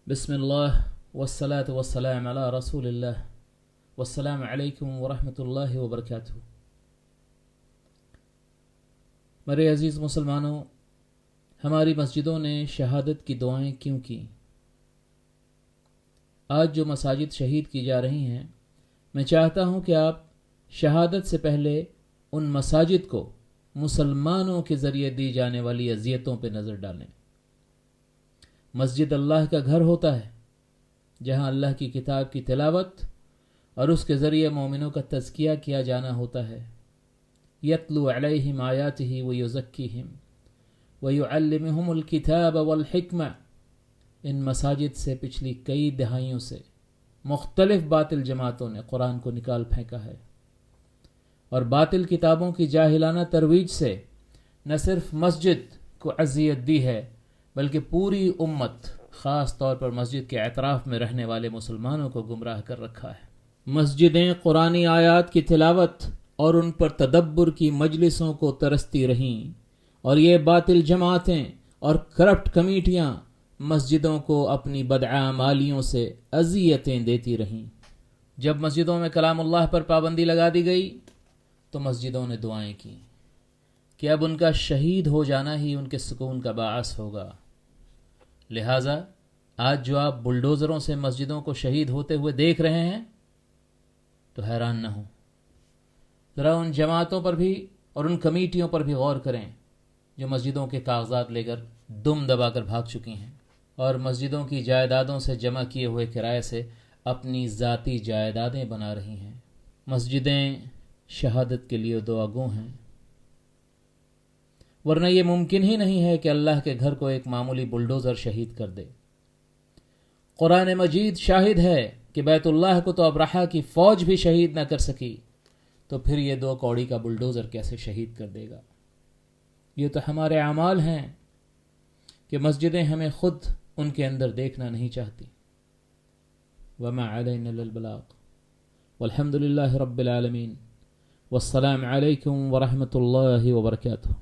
بسم اللہ والصلاة والسلام علی رسول اللہ والسلام علیکم ورحمۃ اللہ وبرکاتہ۔ میرے عزیز مسلمانوں، ہماری مسجدوں نے شہادت کی دعائیں کیوں کی؟ آج جو مساجد شہید کی جا رہی ہیں، میں چاہتا ہوں کہ آپ شہادت سے پہلے ان مساجد کو مسلمانوں کے ذریعے دی جانے والی اذیتوں پہ نظر ڈالیں۔ مسجد اللہ کا گھر ہوتا ہے، جہاں اللہ کی کتاب کی تلاوت اور اس کے ذریعے مومنوں کا تزکیہ کیا جانا ہوتا ہے۔ یتلو علیہم آیاتہ ویزکیہم ویعلمہم الکتاب والحکمہ۔ ان مساجد سے پچھلی کئی دہائیوں سے مختلف باطل جماعتوں نے قرآن کو نکال پھینکا ہے، اور باطل کتابوں کی جاہلانہ ترویج سے نہ صرف مسجد کو اذیت دی ہے، بلکہ پوری امت، خاص طور پر مسجد کے اطراف میں رہنے والے مسلمانوں کو گمراہ کر رکھا ہے۔ مسجدیں قرآنی آیات کی تلاوت اور ان پر تدبر کی مجلسوں کو ترستی رہیں، اور یہ باطل جماعتیں اور کرپٹ کمیٹیاں مسجدوں کو اپنی بدعمالیوں سے اذیتیں دیتی رہیں۔ جب مسجدوں میں کلام اللہ پر پابندی لگا دی گئی تو مسجدوں نے دعائیں کی کہ اب ان کا شہید ہو جانا ہی ان کے سکون کا باعث ہوگا۔ لہٰذا آج جو آپ بلڈوزروں سے مسجدوں کو شہید ہوتے ہوئے دیکھ رہے ہیں تو حیران نہ ہوں، ذرا ان جماعتوں پر بھی اور ان کمیٹیوں پر بھی غور کریں جو مسجدوں کے کاغذات لے کر دم دبا کر بھاگ چکی ہیں، اور مسجدوں کی جائیدادوں سے جمع کیے ہوئے کرائے سے اپنی ذاتی جائیدادیں بنا رہی ہیں۔ مسجدیں شہادت کے لیے دعا گو ہیں، ورنہ یہ ممکن ہی نہیں ہے کہ اللہ کے گھر کو ایک معمولی بلڈوزر شہید کر دے۔ قرآن مجید شاہد ہے کہ بیت اللہ کو تو ابرہہ کی فوج بھی شہید نہ کر سکی، تو پھر یہ 2 کوڑی کا بلڈوزر کیسے شہید کر دے گا؟ یہ تو ہمارے اعمال ہیں کہ مسجدیں ہمیں خود ان کے اندر دیکھنا نہیں چاہتی۔ وما علینا الا البلاغ والحمد للہ رب العالمین، والسلام علیکم ورحمۃ اللہ وبرکاتہ۔